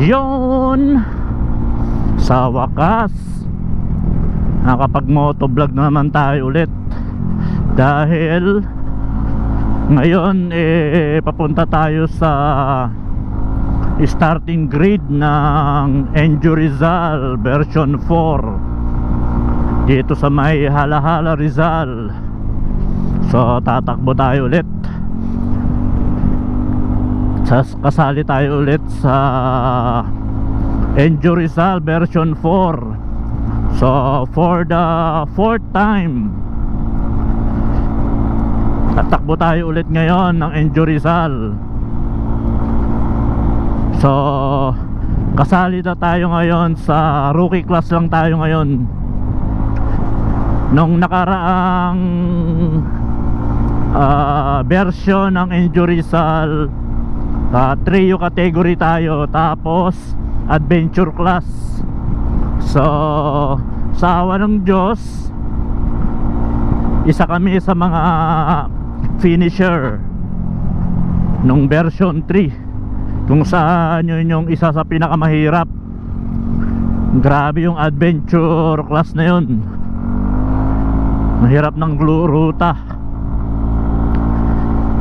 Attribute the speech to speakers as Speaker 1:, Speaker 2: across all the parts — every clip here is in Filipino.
Speaker 1: Yon, sa wakas nakapag motovlog na naman tayo ulit. Dahil ngayon papunta tayo sa starting grid ng Enjo Rizal version 4 dito sa may Halahala, Rizal. So tatakbo tayo ulit, kasali tayo ulit sa Enjo Rizal version 4. So for the fourth time tatakbo tayo ulit ngayon ng Enjo Rizal. So kasali na tayo ngayon sa rookie class lang tayo ngayon. Nung nakaraang version ng Enjo Rizal, trio category tayo, tapos adventure class. So sa awa ng Diyos, isa kami sa mga finisher nung version 3, kung saan yun yung isa sa pinakamahirap. Grabe yung adventure class na yun, mahirap ng ruta.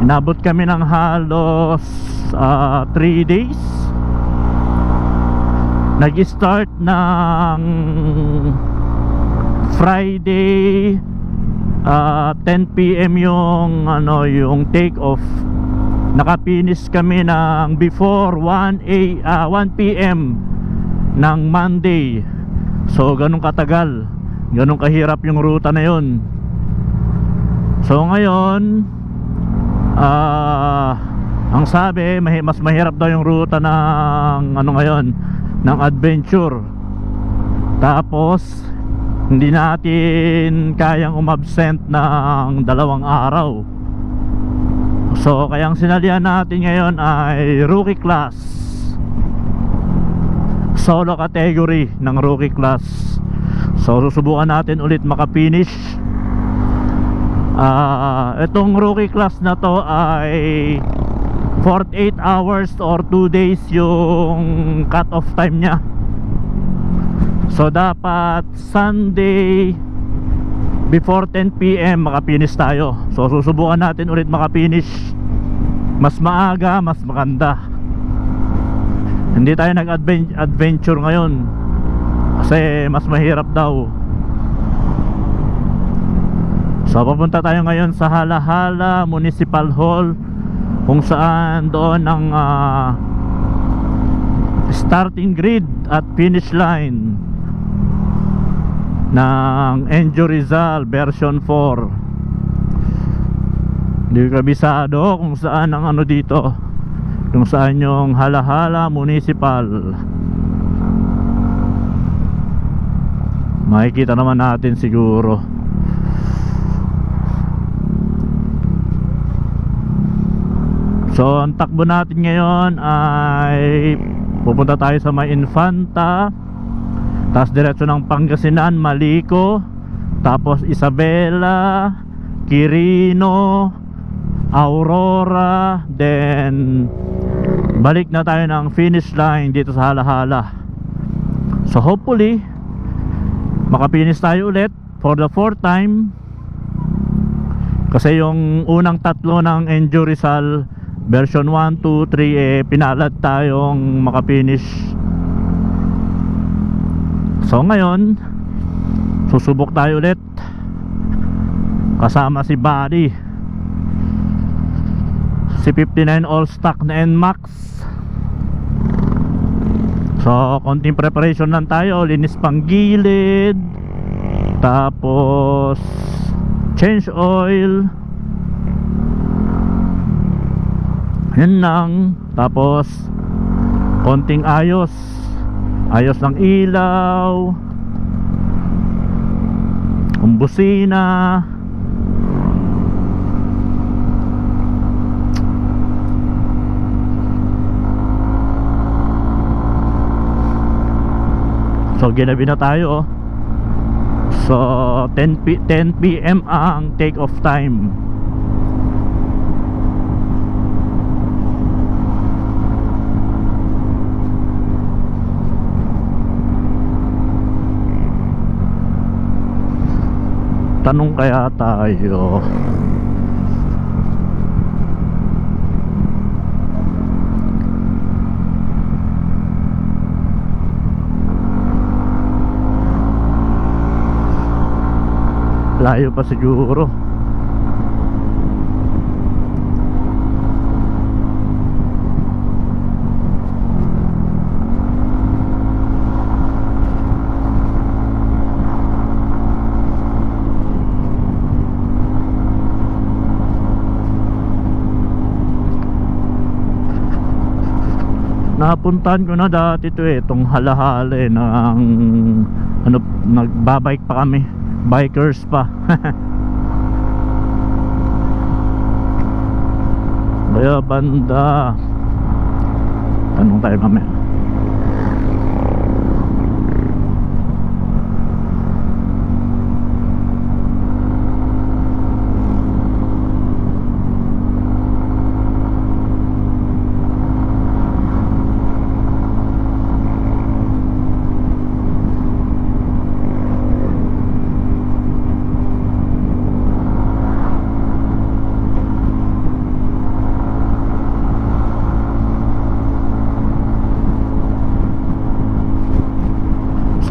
Speaker 1: Inabot kami ng halos 3 days. Nag-start ng Friday 10 PM yung yung take off. Nakapinish kami ng before 1 PM ng Monday. So ganun katagal, ganun kahirap yung ruta na yun. So ngayon ang sabi, mas mahirap daw yung ruta ng ngayon, ng adventure. Tapos hindi natin kayang umabsent ng 2 araw. So kaya ang sinalihan natin ngayon ay rookie class, solo category ng rookie class. So susubukan natin ulit makapinish. Itong rookie class na to ay 48 hours or 2 days yung cut off time nya. So dapat Sunday before 10 PM makapinish tayo. So susubukan natin ulit makapinish. Mas maaga, mas maganda. Hindi tayo nag-adventure ngayon kasi mas mahirap daw. So papunta tayo ngayon sa Halahala Municipal Hall, kung saan doon ang starting grid at finish line ng Enjo Rizal version 4. Hindi ko kabisado kung saan ang dito, kung saan yung Halahala Municipal. Makikita naman natin siguro. So ang takbo natin ngayon ay pupunta tayo sa may Infanta, tapos diretso ng Pangasinan, Maliko, tapos Isabela, Quirino, Aurora, then balik na tayo ng finish line dito sa Halahala. So hopefully makapinish tayo ulit for the fourth time, kasi yung unang tatlo ng Enjo Rizal version 1, 2, 3 pinalad tayong makapinish. So ngayon susubok tayo ulit kasama si Buddy, si 59 all stock na NMAX. So konting preparation lang tayo, linis pang gilid, tapos change oil, yun lang. Tapos konting ayos ng ilaw, busina. So ginabi na tayo. So 10 PM ang take off time. Magtanong kaya tayo. Layo pa siguro. Napuntahan ko na dati to eh, itong Halahala eh, ng ano, nagbabike pa kami, bikers pa. Kaya banda, tanong tayo mamaya.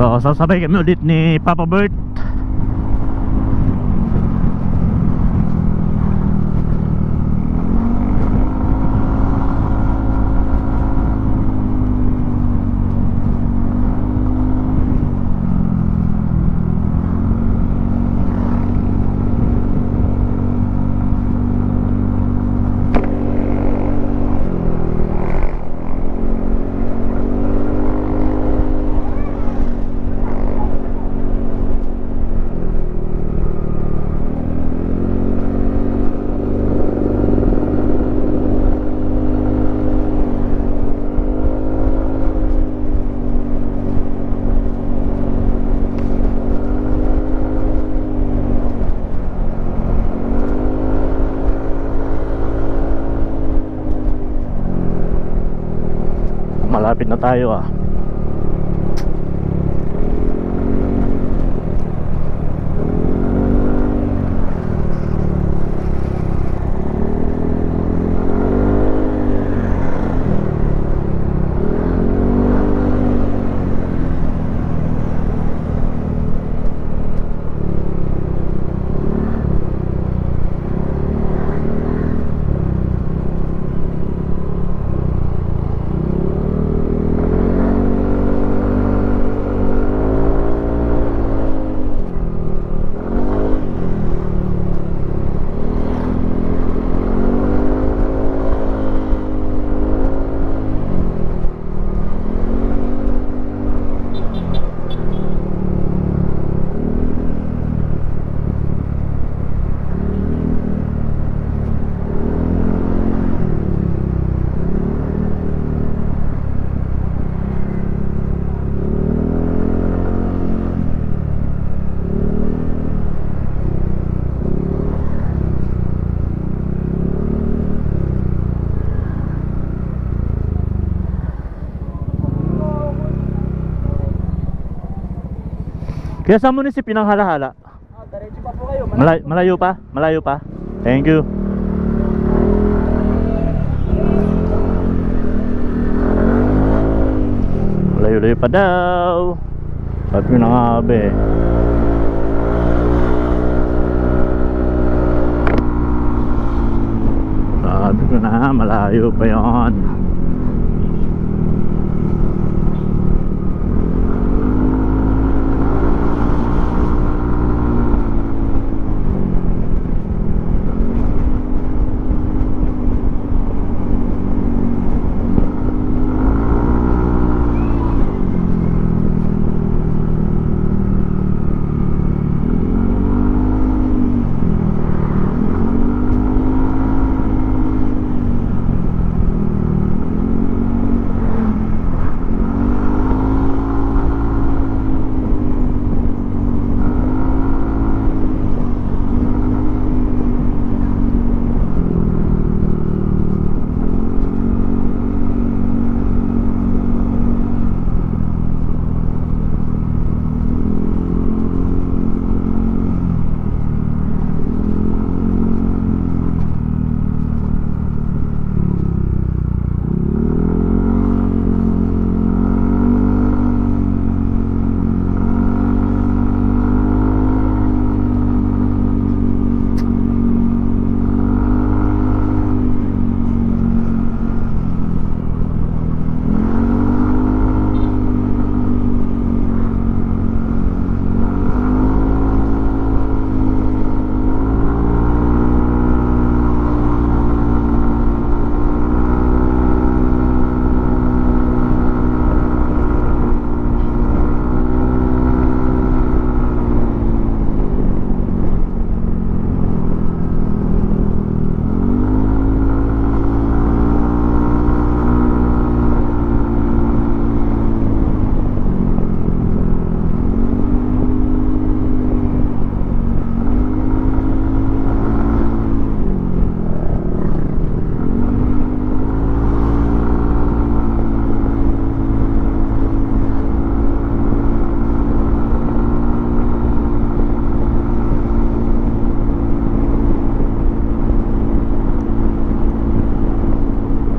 Speaker 1: So sasabay kami ulit ni Papa Bert. Malapit na tayo ah. Kaya sa munisipyo ng Halahala?
Speaker 2: Diretso pa po kayo.
Speaker 1: Malayo pa? Malayo pa? Thank you. Malayo-layo pa daw. Sabi ko na nga be. Sabi ko na malayo pa yon.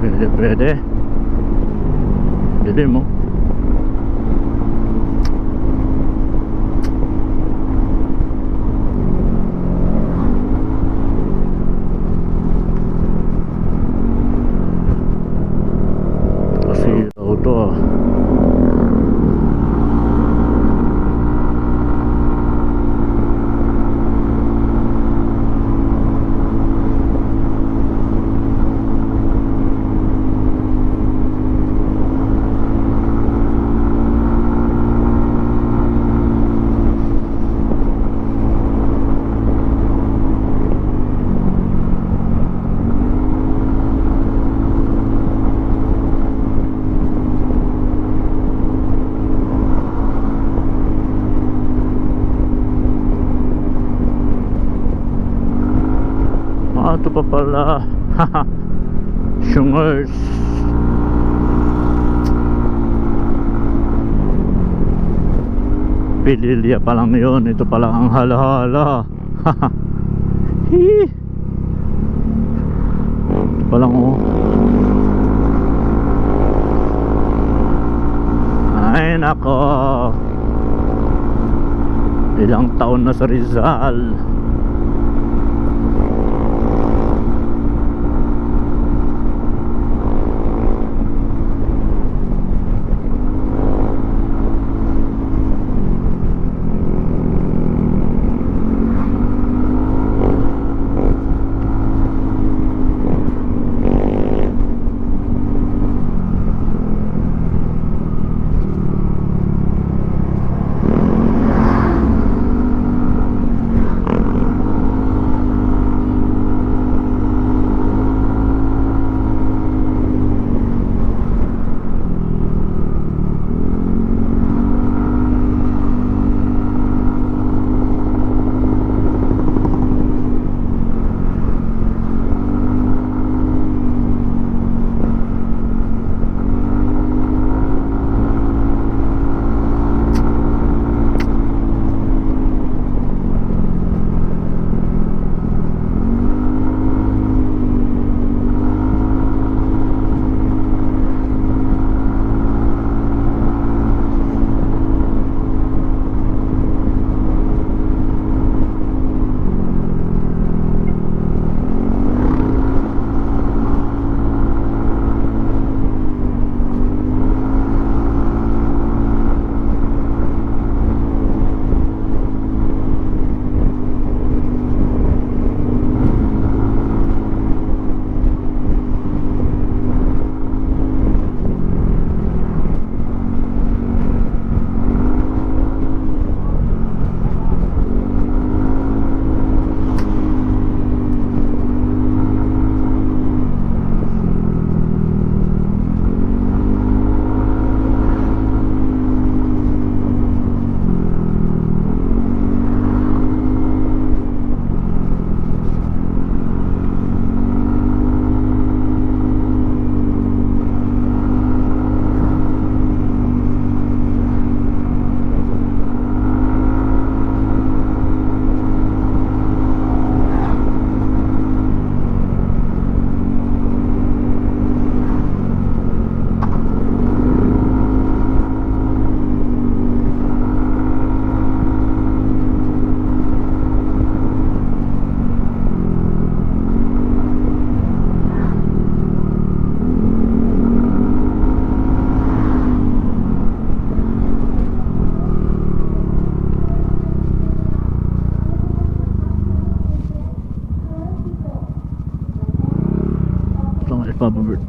Speaker 1: Pwede, pwede. Dilim mo. Kasi auto ah. Ito pa pala. Sungers. Pililya pa lang yun. Ito pa lang ang hala-hala. Ito pa lang oh. Ay nako, ilang taon na sa Rizal. Papa Bird.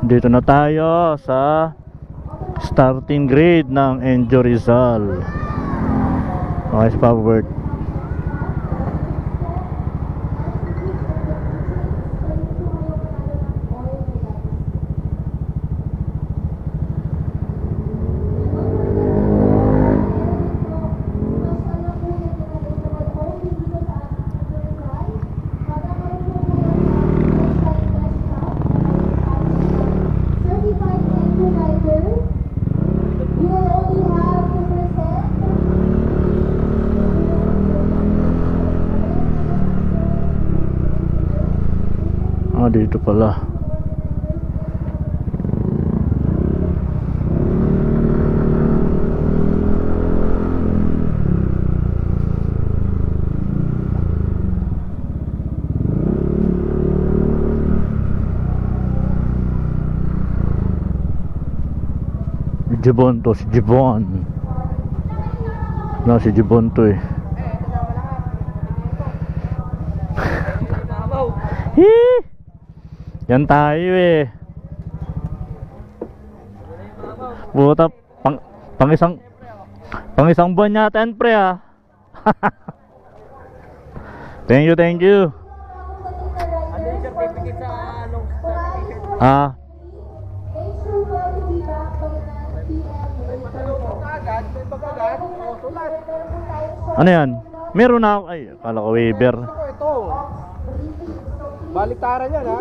Speaker 1: Dito na tayo sa starting grid ng Enjo Rizal. Okay, Papa Bird. Ah, dito pala. Jibon to, si Jibon. Na si Jibon to eh. Hee! Yan tayo eh. Buta pang isang buwan yata yan pre ah. Thank you, thank you.
Speaker 2: Ano yung certificate sa long t-shirt?
Speaker 1: Ah, ano yan? Meron na ako. Ay, akala ko waiver.
Speaker 2: Ito. Baliktaran yan ha.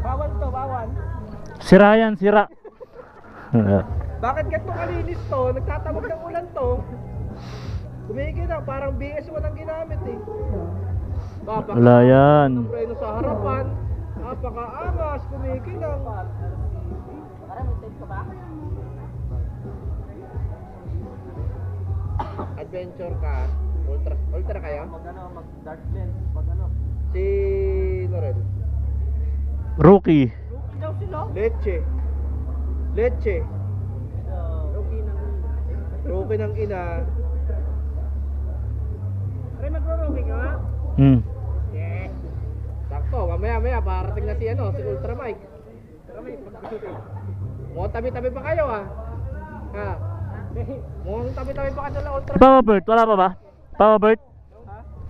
Speaker 2: Bawal to, bawal.
Speaker 1: Sira yan, sira.
Speaker 2: Bakit ganito kalinis to? Nagtatawag ng ulan to. Kumigil na, parang BS walang ginamit eh.
Speaker 1: Wala yan.
Speaker 2: Ang preno sa harapan. Napakaangas, kumigil lang. Parang may tape ka ba? Adventure ka. Ultra kayo? Mag dark lens, Si Loren.
Speaker 1: Rookie.
Speaker 2: Rookie daw sila? Leche. Rookie ng ina. Ay, magro-rookie ka? Yeah. Sakto, mamaya parating na si Ultra Mike. Mukhang tabi-tabi pa kayo ha. Mukhang tabi-tabi pa kayo sa Ultra Mike.
Speaker 1: Papa Bert, wala pa ba? Papa Bert?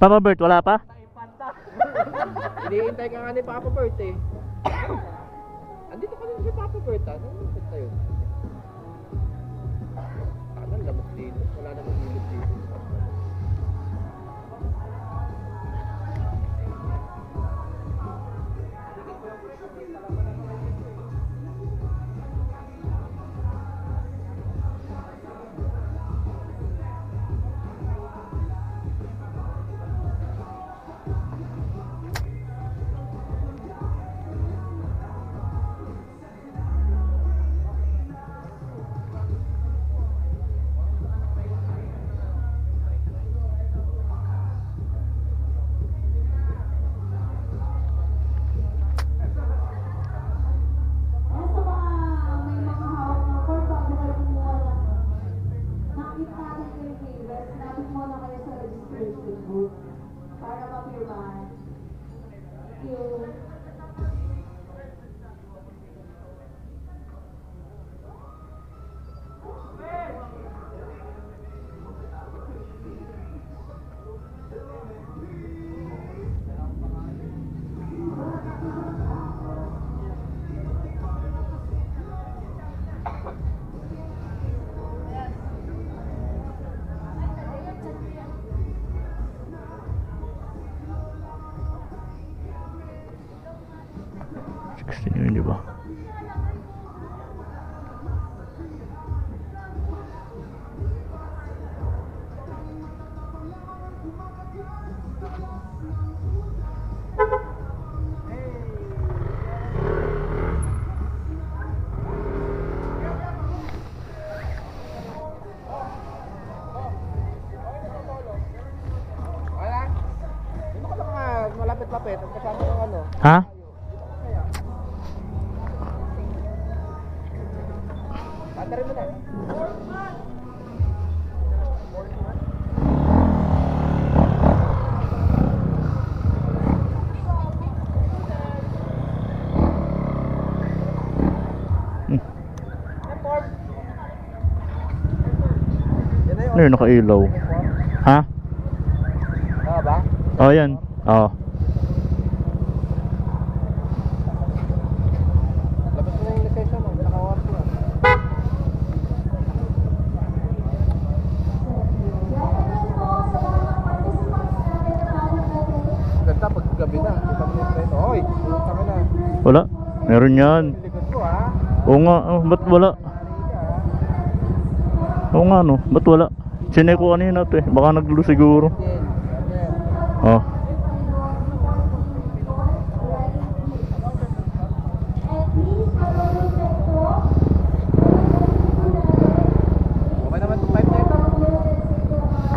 Speaker 1: Papa Bert, wala pa?
Speaker 2: Hinihintay ka nga ni Papa Bert eh. Andito ka rin si Papa Bert ha? Ano punta yun? Anong lamok dito? Wala namang ilog dito.
Speaker 1: Yun, di ba?
Speaker 2: Andarin mo na.
Speaker 1: Ano yun, nakailaw? Ha?
Speaker 2: Ah, ba?
Speaker 1: Oh, yan. Oh.
Speaker 2: Labas mo na yung lisensya mo, naka-off mo. Ganda pag gabi na, kita mo yung presyo. Hoy, tulog kami na.
Speaker 1: Wala. Meron yan.
Speaker 2: Likod ko ha.
Speaker 1: Oo nga. Oh, ba't wala? Oo nga no. Ba't wala? Sinay ko kanina to eh. Baka naglo siguro. Oh.
Speaker 2: Okay naman itong pipe na ito.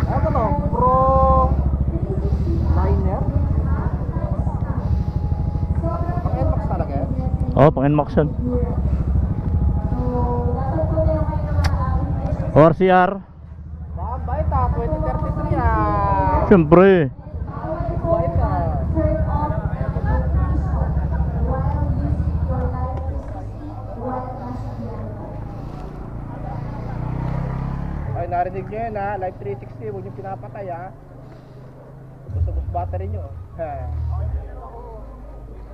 Speaker 2: Ano to? Pro liner? Pang NMAX talaga eh?
Speaker 1: Oh, pang NMAX yan. ORCR.
Speaker 2: Baka bait ah, 2033 ah.
Speaker 1: Siyempre.
Speaker 2: Bait ah. Ay, narinig nyo yun ha, Live 360, huwag nyo pinapatay ha. Ubus-ubus battery nyo. Ha.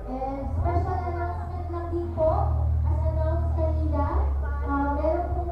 Speaker 3: And special announcement lang din po, as announced kanina, meron pong